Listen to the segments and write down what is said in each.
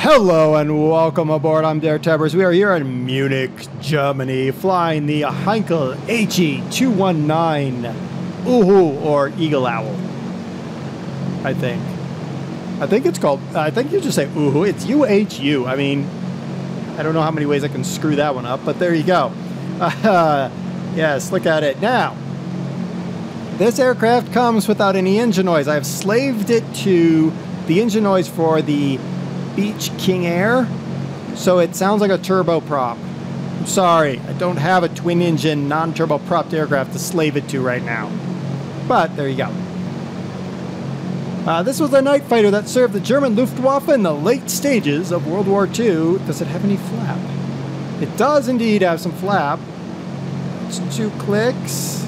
Hello and welcome aboard. I'm DerTebbers. We are here in Munich, Germany, flying the Heinkel He219 Uhu or Eagle Owl. I think it's called. I think you just say Uhu. It's UHU. I mean, I don't know how many ways I can screw that one up, but there you go. Yes, look at it now. This aircraft comes without any engine noise. I've slaved it to the engine noise for the Beech King Air, so it sounds like a turboprop. I'm sorry, I don't have a twin-engine, non-turbopropped aircraft to slave it to right now. But there you go. This was a night fighter that served the German Luftwaffe in the late stages of World War II. Does it have any flap? It does indeed have some flap. It's 2 clicks.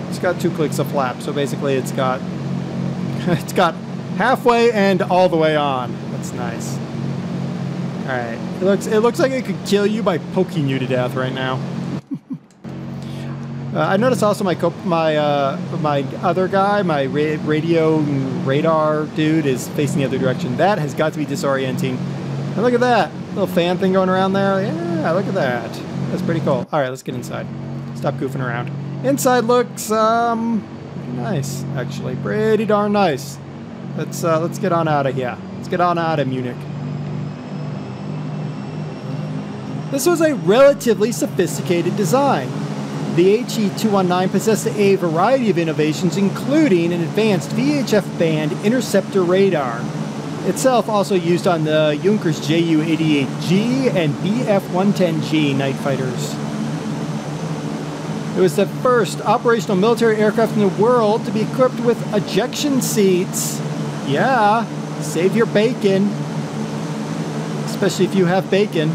It's got 2 clicks of flap, so basically it's got halfway and all the way on. That's nice. All right, it looks like it could kill you by poking you to death right now. I noticed also my other guy, my radio radar dude, is facing the other direction. That has got to be disorienting. And look at that little fan thing going around there. Yeah, look at that. That's pretty cool. All right, let's get inside. Stop goofing around. Inside looks nice, actually, pretty darn nice. Let's get on out of here. Let's get on out of Munich. This was a relatively sophisticated design. The He219 possessed a variety of innovations, including an advanced VHF band interceptor radar. Itself also used on the Junkers Ju-88G and Bf-110G night fighters. It was the first operational military aircraft in the world to be equipped with ejection seats. Yeah, save your bacon, especially if you have bacon.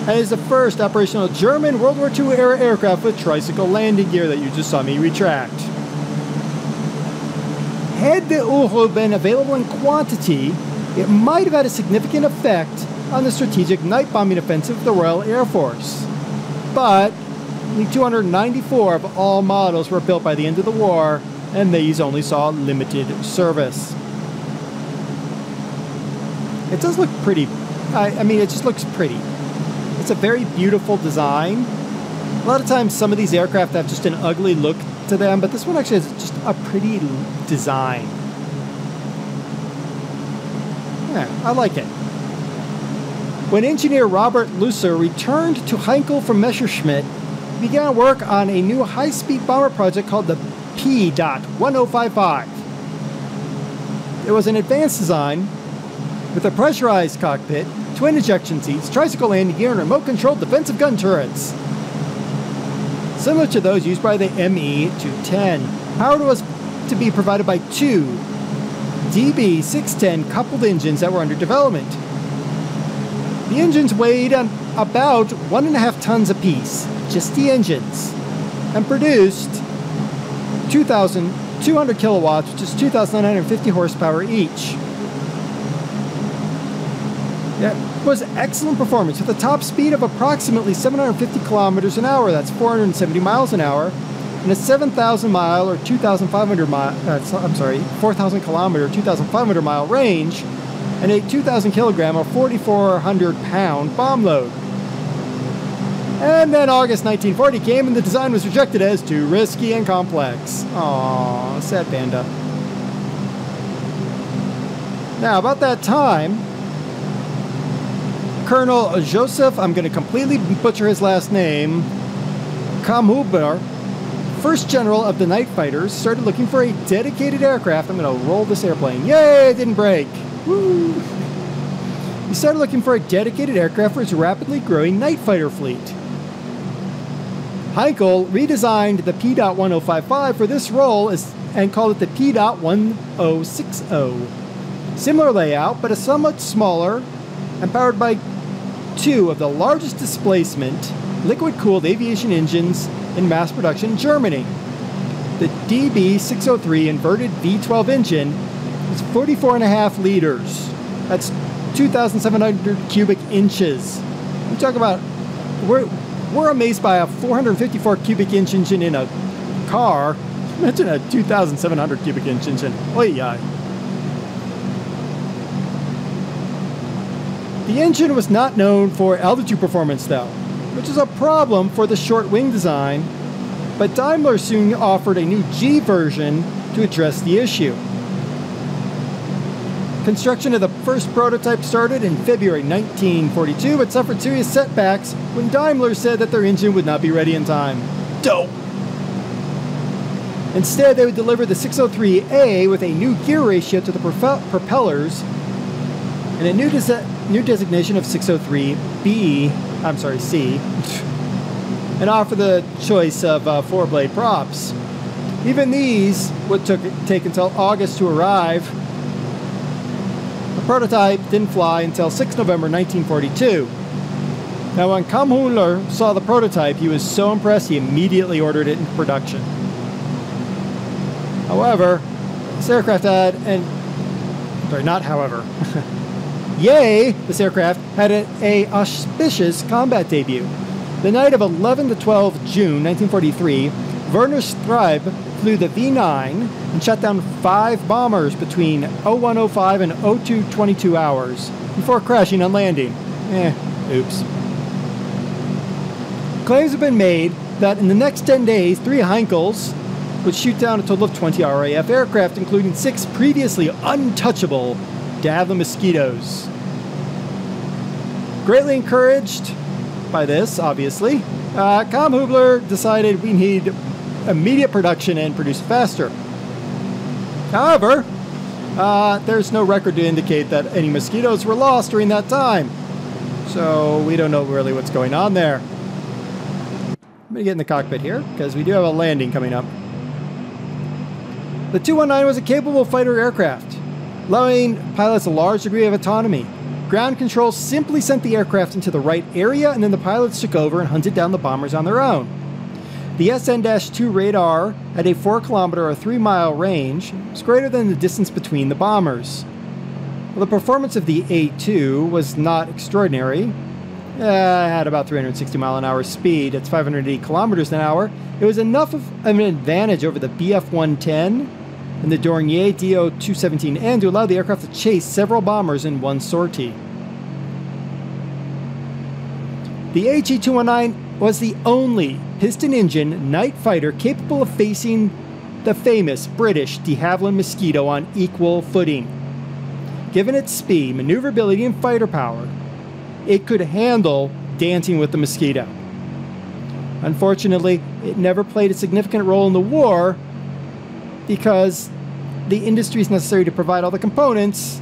And is the first operational German World War II era aircraft with tricycle landing gear that you just saw me retract. Had the Uhu been available in quantity, it might have had a significant effect on the strategic night bombing offensive of the Royal Air Force. But only 294 of all models were built by the end of the war, and these only saw limited service. It does look pretty. I mean, it just looks pretty. It's a very beautiful design. A lot of times some of these aircraft have just an ugly look to them, but this one actually has just a pretty design. Yeah, I like it. When engineer Robert Lusser returned to Heinkel from Messerschmitt, he began work on a new high-speed bomber project called the He219. It was an advanced design with a pressurized cockpit, twin ejection seats, tricycle landing gear, and remote-controlled defensive gun turrets. Similar to those used by the Me-210. Power was to be provided by 2 DB610 coupled engines that were under development. The engines weighed about 1.5 tons apiece, just the engines, and produced 2,200 kilowatts, which is 2,950 horsepower each. It was excellent performance with a top speed of approximately 750 kilometers an hour. That's 470 miles an hour, and a 7,000 mile or 2,500 mile. 4,000 kilometer, 2,500 mile range, and a 2,000 kilogram or 4,400 pound bomb load. And then August 1940 came and the design was rejected as too risky and complex. Aww, sad panda. Now, about that time, Colonel Joseph, I'm going to completely butcher his last name, Kamhuber, first general of the night fighters, started looking for a dedicated aircraft. I'm going to roll this airplane. Yay, it didn't break. Woo. He started looking for a dedicated aircraft for his rapidly growing night fighter fleet. Heinkel redesigned the P.1055 for this role and called it the P.1060. Similar layout, but a somewhat smaller and powered by 2 of the largest displacement liquid-cooled aviation engines in mass production in Germany. The DB603 inverted V12 engine is 44.5 liters. That's 2,700 cubic inches. We talk about, we're amazed by a 454 cubic inch engine in a car. Imagine a 2,700 cubic inch engine. Oy, The engine was not known for altitude performance though, which is a problem for the short wing design, but Daimler soon offered a new G version to address the issue. Construction of the first prototype started in February 1942, but suffered serious setbacks when Daimler said that their engine would not be ready in time. Dope! Instead, they would deliver the 603A with a new gear ratio to the propellers and a new designation of 603B, C, and offer the choice of four-blade props. Even these would take until August to arrive. The prototype didn't fly until 6 November 1942. Now, when Kammhuller saw the prototype, he was so impressed he immediately ordered it into production. However, this aircraft had this aircraft had an auspicious combat debut. The night of 11 to 12 June 1943, Werner Straub flew the V9 and shot down 5 bombers between 01:05 and 02:22 hours before crashing on landing. Oops. Claims have been made that in the next 10 days, 3 Heinkels would shoot down a total of 20 RAF aircraft, including 6 previously untouchable De Havilland Mosquitoes. Greatly encouraged by this, obviously, Kammhuller decided we need immediate production and produce faster. However, there's no record to indicate that any mosquitoes were lost during that time, so we don't know really what's going on there. I'm going to get in the cockpit here, because we do have a landing coming up. The 219 was a capable fighter aircraft, allowing pilots a large degree of autonomy. Ground control simply sent the aircraft into the right area, and then the pilots took over and hunted down the bombers on their own. The SN-2 radar had a 4-kilometer or 3-mile range. It was greater than the distance between the bombers. Well, the performance of the A2 was not extraordinary. It had about 360 mile an hour speed. It's 580 kilometers an hour. It was enough of an advantage over the Bf-110 and the Dornier Do-217N to allow the aircraft to chase several bombers in one sortie. The He219 was the only piston-engine night fighter capable of facing the famous British De Havilland Mosquito on equal footing. Given its speed, maneuverability, and fighter power, it could handle dancing with the Mosquito. Unfortunately, it never played a significant role in the war because the industries necessary to provide all the components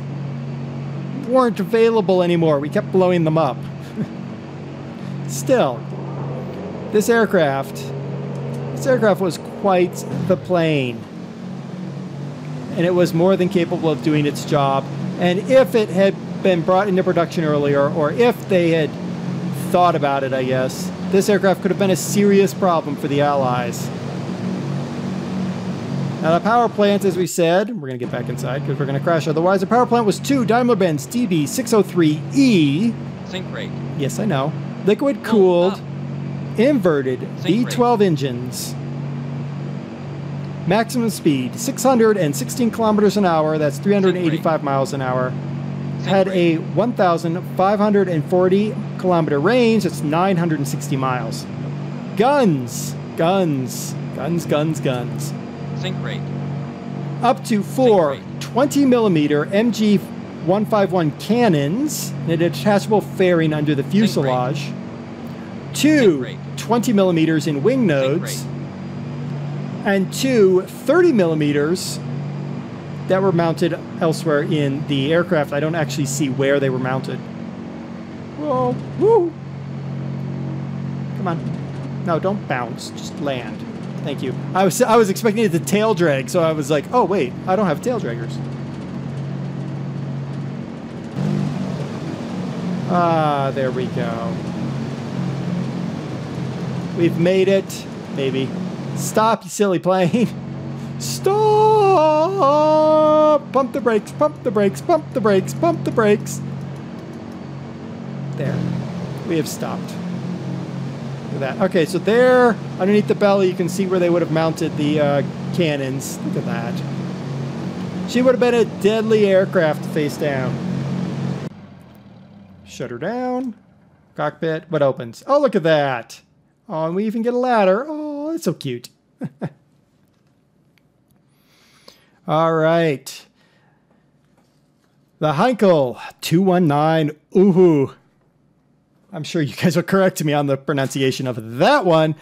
weren't available anymore. We kept blowing them up. Still, this aircraft was quite the plane. And it was more than capable of doing its job. And if it had been brought into production earlier, or if they had thought about it, I guess, this aircraft could have been a serious problem for the Allies. Now the power plant, as we said, we're going to get back inside because we're going to crash otherwise. The power plant was 2 Daimler-Benz DB603E. Sync rate. Yes, I know. Liquid-cooled, inverted V12 engines. Maximum speed, 616 kilometers an hour. That's 385 miles an hour. Had a 1,540 kilometer range. That's 960 miles. Guns. Sync rate. Up to 4 20 millimeter MG 151 cannons and a detachable fairing under the fuselage. 2 20 millimeters in wing nodes. And 2 30 millimeters that were mounted elsewhere in the aircraft. I don't actually see where they were mounted. Whoa, woo! Come on. No, don't bounce. Just land. Thank you. I was expecting it to tail drag, so I was like, oh wait, I don't have tail draggers. Ah, there we go. We've made it. Maybe. Stop, you silly plane. Stop! Pump the brakes, pump the brakes, pump the brakes, pump the brakes. There. We have stopped. Look at that. Okay, so there, underneath the belly, you can see where they would have mounted the cannons. Look at that. She would have been a deadly aircraft face down. Shutter down. Cockpit. What opens? Oh, look at that. Oh, and we even get a ladder. Oh, that's so cute. All right. The Heinkel 219. Ooh. I'm sure you guys will correct me on the pronunciation of that one.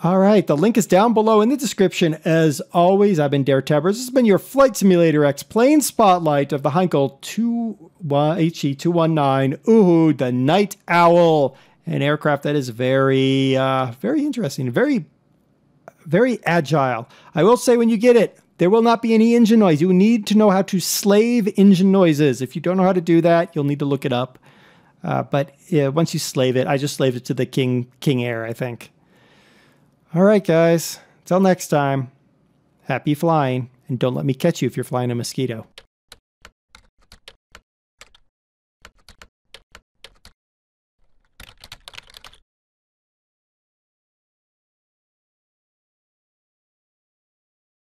All right, the link is down below in the description. As always, I've been DerTebbers. This has been your Flight Simulator X plane spotlight of the Heinkel HE219. Ooh, the Night Owl, an aircraft that is very, very interesting, very agile. I will say, when you get it, there will not be any engine noise. You need to know how to slave engine noises. If you don't know how to do that, you'll need to look it up. But once you slave it, I just slaved it to the King Air, I think. All right, guys. Until next time, happy flying, and don't let me catch you if you're flying a mosquito.